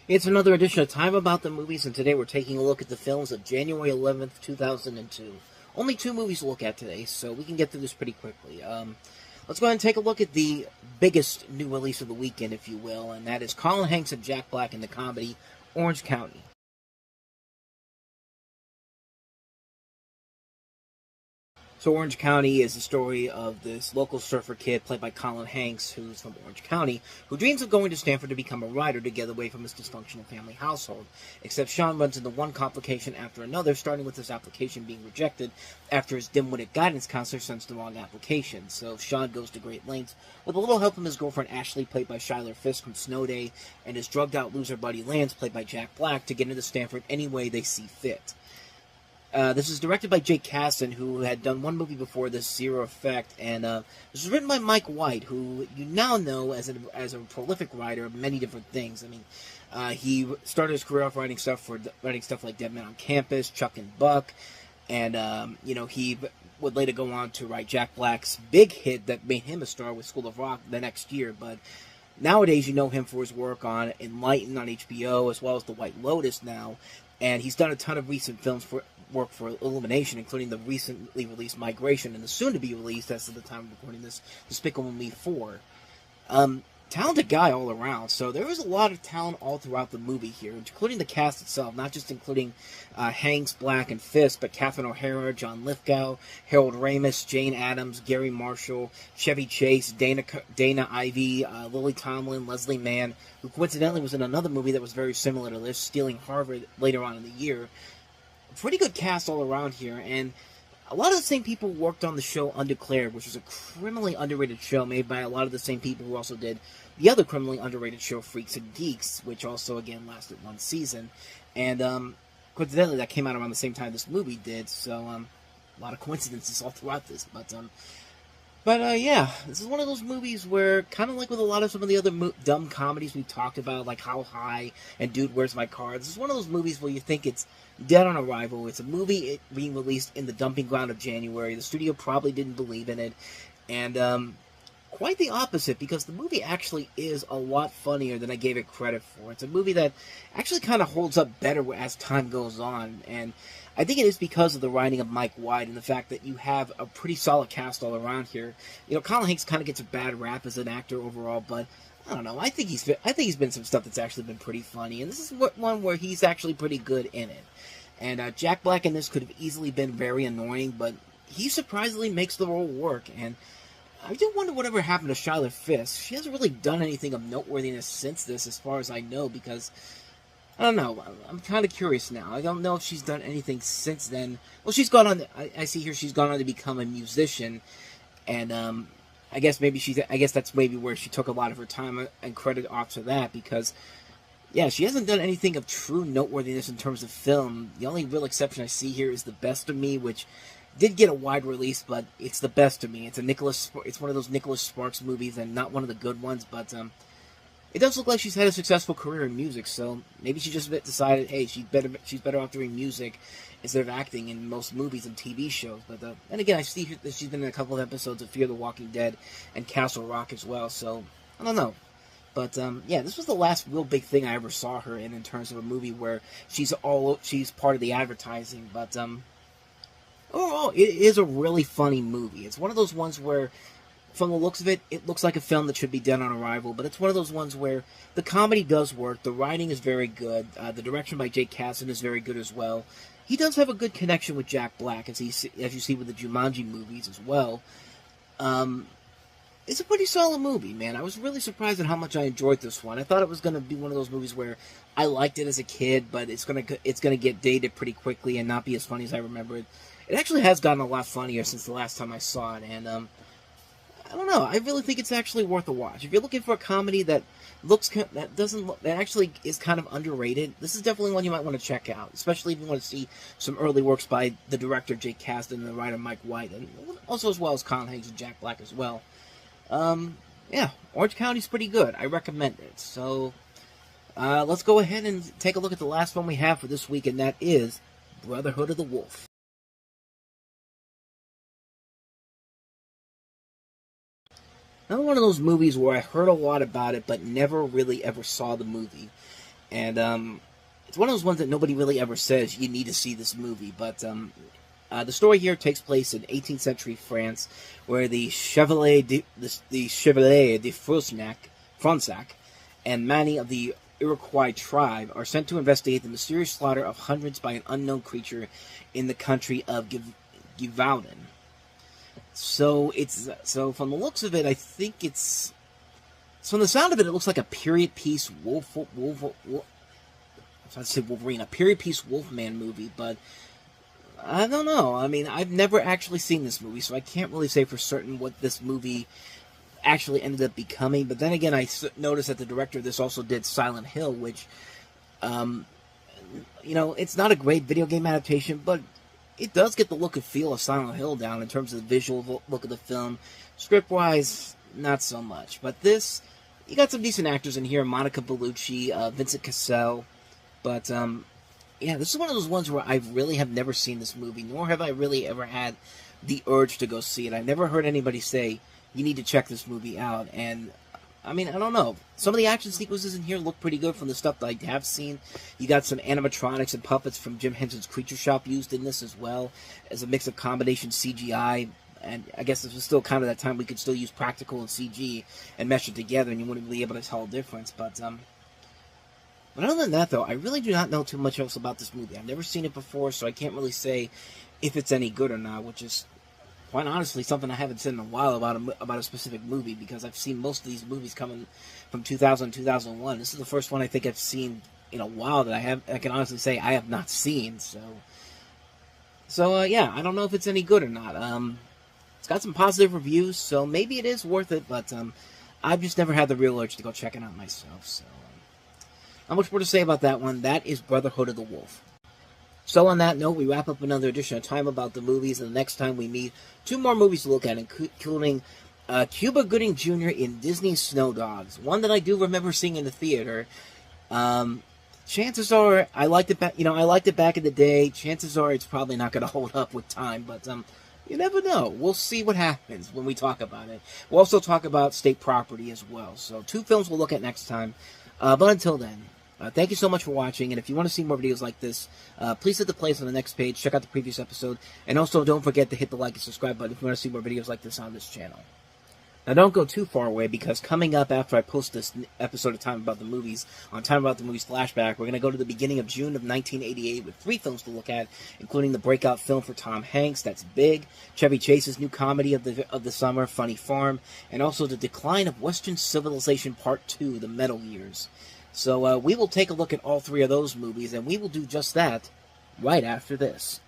It's another edition of Time About the Movies, and today we're taking a look at the films of January 11th, 2002. Only two movies to look at today, so we can get through this pretty quickly. Let's go ahead and take a look at the biggest new release of the weekend, if you will, and that is Colin Hanks and Jack Black in the comedy Orange County. So Orange County is the story of this local surfer kid played by Colin Hanks, who's from Orange County, who dreams of going to Stanford to become a writer to get away from his dysfunctional family household. Except Sean runs into one complication after another, starting with his application being rejected after his dim-witted guidance counselor sends the wrong application. So Sean goes to great lengths, with a little help from his girlfriend Ashley, played by Shyler Fisk from Snow Day, and his drugged-out loser buddy Lance, played by Jack Black, to get into Stanford any way they see fit. This is directed by Jake Kasdan, who had done one movie before this, Zero Effect, and this was written by Mike White, who you now know as a prolific writer of many different things. I mean, he started his career off writing stuff like Dead Man on Campus, Chuck and Buck, and he would later go on to write Jack Black's big hit that made him a star with School of Rock the next year. But nowadays, you know him for his work on Enlightened on HBO, as well as The White Lotus now, and he's done a ton of recent films for Illumination, including the recently released Migration and the soon-to-be released, as of the time of recording this, Despicable Me 4. Talented guy all around, so there is a lot of talent all throughout the movie here, including the cast itself, not just including Hanks, Black, and Fisk, but Catherine O'Hara, John Lithgow, Harold Ramis, Jane Addams, Gary Marshall, Chevy Chase, Dana Ivey, Lily Tomlin, Leslie Mann, who coincidentally was in another movie that was very similar to this, Stealing Harvard, later on in the year. Pretty good cast all around here, and a lot of the same people worked on the show Undeclared, which was a criminally underrated show made by a lot of the same people who also did the other criminally underrated show Freaks and Geeks, which also, again, lasted one season. And coincidentally, that came out around the same time this movie did, so a lot of coincidences all throughout this. But yeah, this is one of those movies where, kind of like with a lot of some of the other dumb comedies we talked about, like How High and Dude, Where's My Car, this is one of those movies where you think it's dead on arrival. It's a movie being released in the dumping ground of January. The studio probably didn't believe in it, and quite the opposite, because the movie actually is a lot funnier than I gave it credit for. It's a movie that actually kind of holds up better as time goes on, and I think it is because of the writing of Mike White and the fact that you have a pretty solid cast all around here. You know, Colin Hanks kind of gets a bad rap as an actor overall, but I don't know. I think he's been some stuff that's actually been pretty funny, and this is one where he's actually pretty good in it. And Jack Black in this could have easily been very annoying, but he surprisingly makes the role work. And I do wonder whatever happened to Shyler Fisk. She hasn't really done anything of noteworthiness since this, as far as I know, because I don't know. I'm kind of curious now. I don't know if she's done anything since then. Well, she's gone on. I see here she's gone on to become a musician, and I guess that's maybe where she took a lot of her time and credit off to that, because yeah, she hasn't done anything of true noteworthiness in terms of film. The only real exception I see here is The Best of Me, which did get a wide release, but it's The Best of Me. It's one of those Nicholas Sparks movies, and not one of the good ones, but it does look like she's had a successful career in music, so maybe she just decided, hey, she's better off doing music instead of acting in most movies and TV shows. But and again, I see that she's been in a couple of episodes of Fear the Walking Dead and Castle Rock as well, so I don't know. But yeah, this was the last real big thing I ever saw her in terms of a movie where she's part of the advertising. But overall, it is a really funny movie. It's one of those ones where, from the looks of it, it looks like a film that should be dead on arrival, but it's one of those ones where the comedy does work, the writing is very good, the direction by Jake Kasdan is very good as well. He does have a good connection with Jack Black, as you see with the Jumanji movies as well. It's a pretty solid movie, man. I was really surprised at how much I enjoyed this one. I thought it was going to be one of those movies where I liked it as a kid, but it's gonna get dated pretty quickly and not be as funny as I remember it. It actually has gotten a lot funnier since the last time I saw it, and I don't know. I really think it's actually worth a watch. If you're looking for a comedy that actually is kind of underrated, this is definitely one you might want to check out. Especially if you want to see some early works by the director Jake Kasdan and the writer Mike White, and also as well as Colin Hanks and Jack Black as well. Yeah, Orange County's pretty good. I recommend it. So let's go ahead and take a look at the last one we have for this week, and that is Brotherhood of the Wolf. Another one of those movies where I heard a lot about it, but never really ever saw the movie. And it's one of those ones that nobody really ever says you need to see this movie. But the story here takes place in 18th century France, where the Chevalier de Fronsac and many of the Iroquois tribe are sent to investigate the mysterious slaughter of hundreds by an unknown creature in the country of Givaudan. So from the looks of it, I think it's... So from the sound of it, it looks like a period piece Wolverine, a period piece Wolfman movie, but I don't know. I mean, I've never actually seen this movie, so I can't really say for certain what this movie actually ended up becoming. But then again, I noticed that the director of this also did Silent Hill, which, it's not a great video game adaptation, but it does get the look and feel of Silent Hill down in terms of the visual look of the film. Script-wise, not so much. But this, you got some decent actors in here: Monica Bellucci, Vincent Cassel. But this is one of those ones where I really have never seen this movie, nor have I really ever had the urge to go see it. I've never heard anybody say, you need to check this movie out. And, I mean, I don't know. Some of the action sequences in here look pretty good from the stuff that I have seen. You got some animatronics and puppets from Jim Henson's Creature Shop used in this as well, as a mix of combination CGI. And I guess this was still kind of that time we could still use practical and CG and mesh it together, and you wouldn't be able to tell the difference. But other than that, though, I really do not know too much else about this movie. I've never seen it before, so I can't really say if it's any good or not, which is, quite honestly, something I haven't said in a while about a specific movie, because I've seen most of these movies coming from 2000 2001. This is the first one I think I've seen in a while that I can honestly say I have not seen. So yeah, I don't know if it's any good or not. It's got some positive reviews, so maybe it is worth it, but I've just never had the real urge to go check it out myself, so... Not much more to say about that one. That is Brotherhood of the Wolf. So on that note, we wrap up another edition of Time About the Movies, and the next time we meet, 2 more movies to look at, including Cuba Gooding Jr. in Disney's Snow Dogs, one that I do remember seeing in the theater. Chances are, I liked it back in the day. Chances are it's probably not going to hold up with time, but you never know. We'll see what happens when we talk about it. We'll also talk about State Property as well. So 2 films we'll look at next time. But until then, thank you so much for watching, and if you want to see more videos like this, please hit the place on the next page, check out the previous episode, and also don't forget to hit the like and subscribe button if you want to see more videos like this on this channel. Now don't go too far away, because coming up after I post this episode of Time About the Movies, on Time About the Movies Flashback, we're going to go to the beginning of June of 1988 with 3 films to look at, including the breakout film for Tom Hanks, that's Big, Chevy Chase's new comedy of the summer, Funny Farm, and also the decline of Western Civilization Part 2, The Metal Years. So we will take a look at all 3 of those movies, and we will do just that right after this.